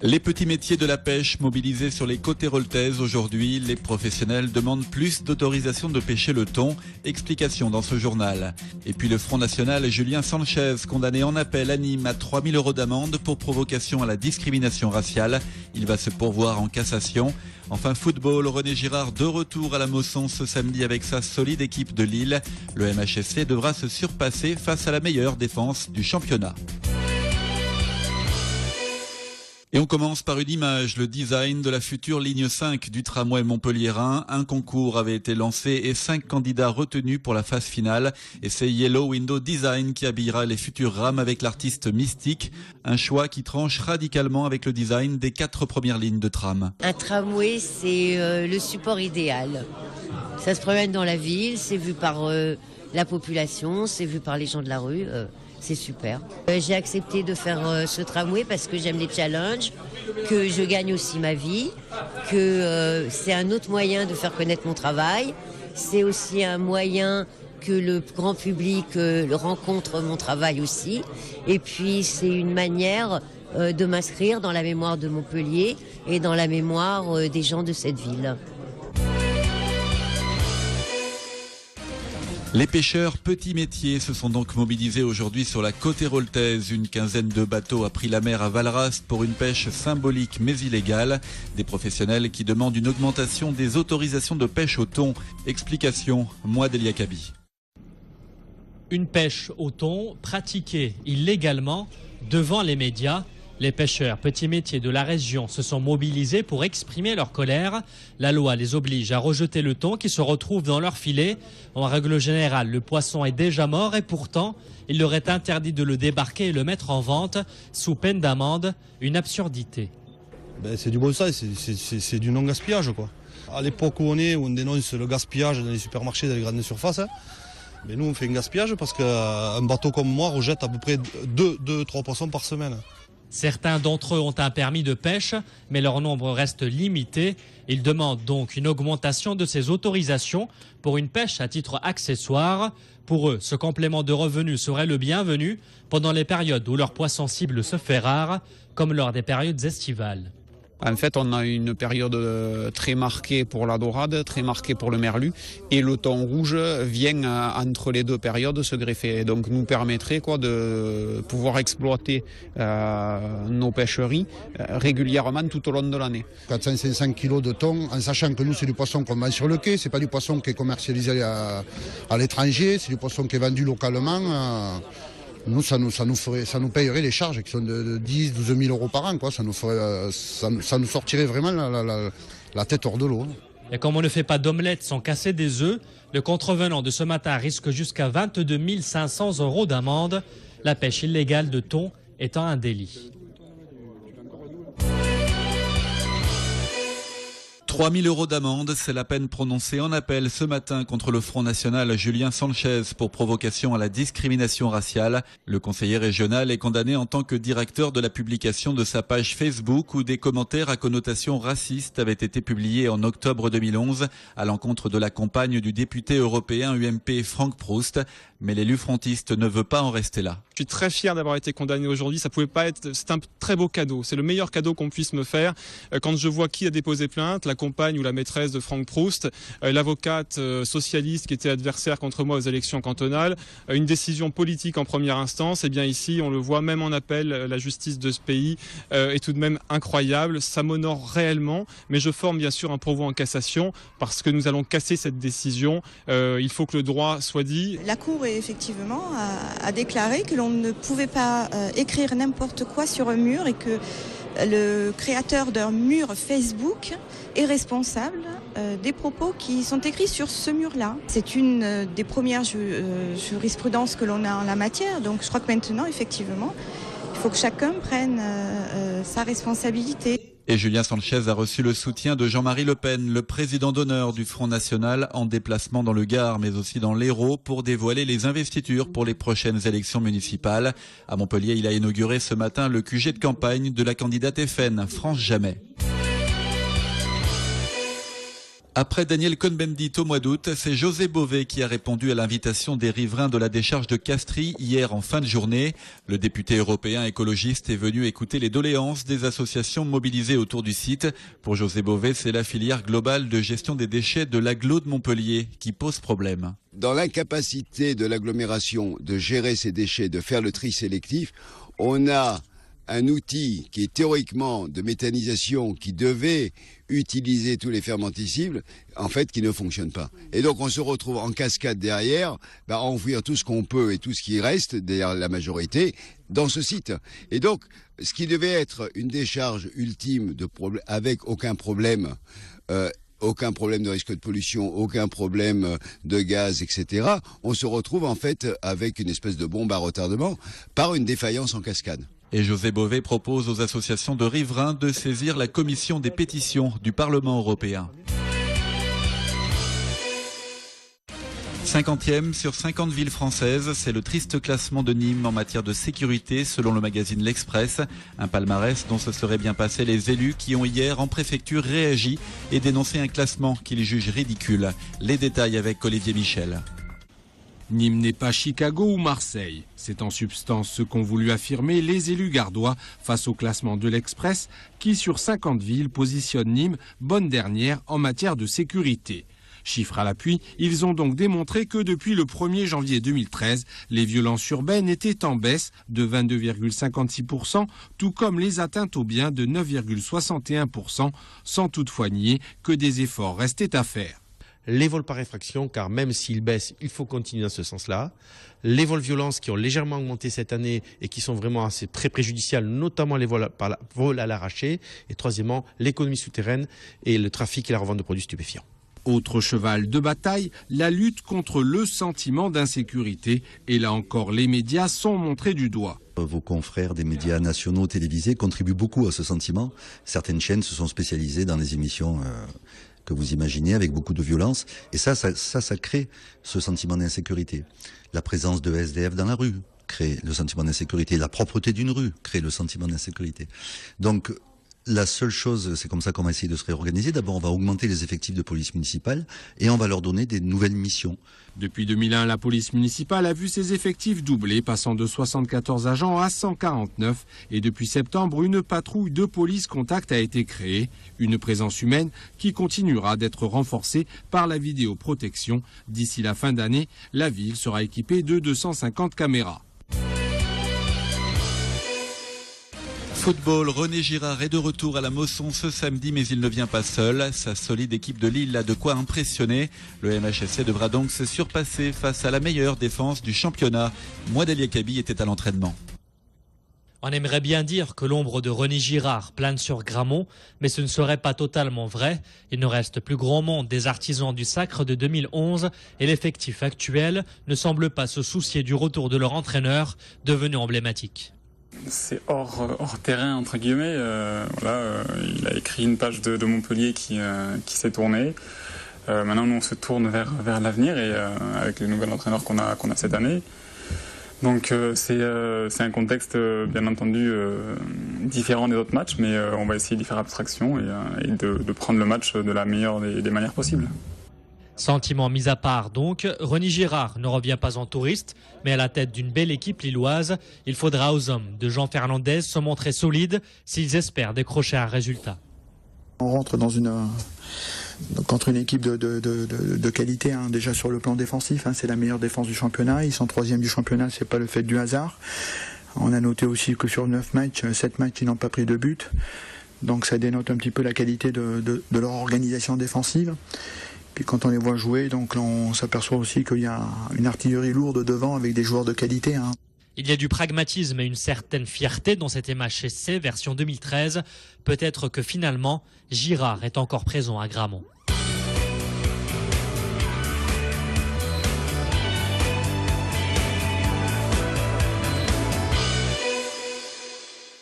Les petits métiers de la pêche mobilisés sur les côtes héroltaises aujourd'hui. Les professionnels demandent plus d'autorisation de pêcher le thon. Explication dans ce journal. Et puis le Front National, Julien Sanchez, condamné en appel à Nîmes à 3 000 € d'amende pour provocation à la discrimination raciale. Il va se pourvoir en cassation. Enfin football, René Girard de retour à la Mosson ce samedi avec sa solide équipe de Lille. Le MHSC devra se surpasser face à la meilleure défense du championnat. Et on commence par une image, le design de la future ligne 5 du tramway montpelliérain. Un concours avait été lancé et 5 candidats retenus pour la phase finale. Et c'est Yellow Window Design qui habillera les futures rames avec l'artiste Mystique. Un choix qui tranche radicalement avec le design des 4 premières lignes de tram. Un tramway, c'est le support idéal. Ça se promène dans la ville, c'est vu par la population, c'est vu par les gens de la rue. C'est super. J'ai accepté de faire ce tramway parce que j'aime les challenges, que je gagne aussi ma vie, que c'est un autre moyen de faire connaître mon travail. C'est aussi un moyen que le grand public rencontre mon travail aussi. Et puis c'est une manière de m'inscrire dans la mémoire de Montpellier et dans la mémoire des gens de cette ville. Les pêcheurs petits métiers se sont donc mobilisés aujourd'hui sur la côte héroltaise. Une quinzaine de bateaux a pris la mer à Valrast pour une pêche symbolique mais illégale. Des professionnels qui demandent une augmentation des autorisations de pêche au thon. Explication, Delia Kaby. Une pêche au thon pratiquée illégalement devant les médias. Les pêcheurs petits métiers de la région se sont mobilisés pour exprimer leur colère. La loi les oblige à rejeter le thon qui se retrouve dans leur filet. En règle générale, le poisson est déjà mort et pourtant, il leur est interdit de le débarquer et le mettre en vente sous peine d'amende. Une absurdité. C'est du bon sens, c'est du non-gaspillage, quoi. À l'époque où on dénonce le gaspillage dans les supermarchés, dans les grandes surfaces, mais nous on fait un gaspillage parce qu'un bateau comme moi rejette à peu près 2-3 poissons par semaine. Certains d'entre eux ont un permis de pêche, mais leur nombre reste limité. Ils demandent donc une augmentation de ces autorisations pour une pêche à titre accessoire. Pour eux, ce complément de revenus serait le bienvenu pendant les périodes où leur poisson cible se fait rare, comme lors des périodes estivales. En fait, on a une période très marquée pour la dorade, très marquée pour le merlu, et le thon rouge vient entre les deux périodes se greffer. Donc, nous permettrait de pouvoir exploiter nos pêcheries régulièrement tout au long de l'année. 400-500 kilos de thon, en sachant que nous, c'est du poisson qu'on vend sur le quai, c'est pas du poisson qui est commercialisé à l'étranger, c'est du poisson qui est vendu localement. Nous, ça nous payerait les charges qui sont de 10-12 000 € par an, quoi. Ça nous sortirait vraiment la tête hors de l'eau. Et comme on ne fait pas d'omelette sans casser des œufs, le contrevenant de ce matin risque jusqu'à 22 500 € d'amende, la pêche illégale de thon étant un délit. 3 000 € d'amende, c'est la peine prononcée en appel ce matin contre le Front National Julien Sanchez pour provocation à la discrimination raciale. Le conseiller régional est condamné en tant que directeur de la publication de sa page Facebook où des commentaires à connotation raciste avaient été publiés en octobre 2011 à l'encontre de la compagne du député européen UMP Franck Proust. Mais l'élu frontiste ne veut pas en rester là. Je suis très fier d'avoir été condamné aujourd'hui. Ça pouvait pas être. C'est un très beau cadeau. C'est le meilleur cadeau qu'on puisse me faire. Quand je vois qui a déposé plainte, la compagne ou la maîtresse de Franck Proust, l'avocate socialiste qui était adversaire contre moi aux élections cantonales, une décision politique en première instance. Et bien ici, on le voit, même en appel, la justice de ce pays est tout de même incroyable. Ça m'honore réellement. Mais je forme bien sûr un pourvoi en cassation parce que nous allons casser cette décision. Il faut que le droit soit dit. La Cour effectivement a déclaré que l'on ne pouvait pas écrire n'importe quoi sur un mur et que le créateur d'un mur Facebook est responsable des propos qui sont écrits sur ce mur-là. C'est une des premières jurisprudences que l'on a en la matière, donc je crois que maintenant, effectivement, il faut que chacun prenne sa responsabilité. Et Julien Sanchez a reçu le soutien de Jean-Marie Le Pen, le président d'honneur du Front National, en déplacement dans le Gard, mais aussi dans l'Hérault, pour dévoiler les investitures pour les prochaines élections municipales. À Montpellier, il a inauguré ce matin le QG de campagne de la candidate FN, France Jamais. Après Daniel Cohn-Bendit au mois d'août, c'est José Bové qui a répondu à l'invitation des riverains de la décharge de Castries hier en fin de journée. Le député européen écologiste est venu écouter les doléances des associations mobilisées autour du site. Pour José Bové, c'est la filière globale de gestion des déchets de l'agglo de Montpellier qui pose problème. Dans l'incapacité de l'agglomération de gérer ces déchets, de faire le tri sélectif, on a un outil qui est théoriquement de méthanisation qui devait utiliser tous les fermentescibles, en fait, qui ne fonctionne pas. Et donc, on se retrouve en cascade derrière, à enfouir tout ce qu'on peut et tout ce qui reste, derrière la majorité, dans ce site. Et donc, ce qui devait être une décharge ultime avec aucun problème de risque de pollution, aucun problème de gaz, etc., on se retrouve en fait avec une espèce de bombe à retardement par une défaillance en cascade. Et José Bové propose aux associations de riverains de saisir la commission des pétitions du Parlement européen. 50e sur 50 villes françaises, c'est le triste classement de Nîmes en matière de sécurité selon le magazine L'Express. Un palmarès dont se seraient bien passés les élus qui ont hier en préfecture réagi et dénoncé un classement qu'ils jugent ridicule. Les détails avec Olivier Michel. Nîmes n'est pas Chicago ou Marseille. C'est en substance ce qu'ont voulu affirmer les élus gardois face au classement de l'Express qui, sur 50 villes, positionne Nîmes bonne dernière en matière de sécurité. Chiffres à l'appui, ils ont donc démontré que depuis le 1er janvier 2013, les violences urbaines étaient en baisse de 22,56%, tout comme les atteintes aux biens de 9,61%, sans toutefois nier que des efforts restaient à faire. Les vols par effraction, car même s'ils baissent, il faut continuer dans ce sens-là. Les vols violences qui ont légèrement augmenté cette année et qui sont vraiment assez très préjudiciables, notamment les vols à l'arraché. Et troisièmement, l'économie souterraine et le trafic et la revente de produits stupéfiants. Autre cheval de bataille, la lutte contre le sentiment d'insécurité. Et là encore, les médias sont montrés du doigt. Vos confrères des médias nationaux télévisés contribuent beaucoup à ce sentiment. Certaines chaînes se sont spécialisées dans les émissions que vous imaginez, avec beaucoup de violence. Et ça crée ce sentiment d'insécurité. La présence de SDF dans la rue crée le sentiment d'insécurité. La propreté d'une rue crée le sentiment d'insécurité. Donc, la seule chose, c'est comme ça qu'on va essayer de se réorganiser. D'abord, on va augmenter les effectifs de police municipale et on va leur donner des nouvelles missions. Depuis 2001, la police municipale a vu ses effectifs doubler, passant de 74 agents à 149. Et depuis septembre, une patrouille de police contact a été créée. Une présence humaine qui continuera d'être renforcée par la vidéoprotection. D'ici la fin d'année, la ville sera équipée de 250 caméras. Football, René Girard est de retour à la Mosson ce samedi, mais il ne vient pas seul. Sa solide équipe de Lille a de quoi impressionner. Le MHSC devra donc se surpasser face à la meilleure défense du championnat. Mouad Kabi était à l'entraînement. On aimerait bien dire que l'ombre de René Girard plane sur Gramont, mais ce ne serait pas totalement vrai. Il ne reste plus grand monde des artisans du Sacre de 2011 et l'effectif actuel ne semble pas se soucier du retour de leur entraîneur, devenu emblématique. C'est hors terrain entre guillemets. Il a écrit une page de Montpellier qui s'est tournée. Maintenant, nous on se tourne vers l'avenir et avec le nouvel entraîneur qu'on a cette année. Donc c'est un contexte bien entendu différent des autres matchs, mais on va essayer d'y faire abstraction et de prendre le match de la meilleure des manières possibles. Sentiment mis à part donc, René Girard ne revient pas en touriste, mais à la tête d'une belle équipe lilloise. Il faudra aux hommes de Jean Fernandez se montrer solides s'ils espèrent décrocher un résultat. On rentre contre une équipe de qualité, déjà sur le plan défensif, c'est la meilleure défense du championnat. Ils sont 3e du championnat, c'est pas le fait du hasard. On a noté aussi que sur 9 matchs, 7 matchs, ils n'ont pas pris de but. Donc ça dénote un petit peu la qualité de leur organisation défensive. Puis quand on les voit jouer, donc on s'aperçoit aussi qu'il y a une artillerie lourde devant avec des joueurs de qualité. Il y a du pragmatisme et une certaine fierté dans cet MHSC version 2013. Peut-être que finalement, Girard est encore présent à Gramont.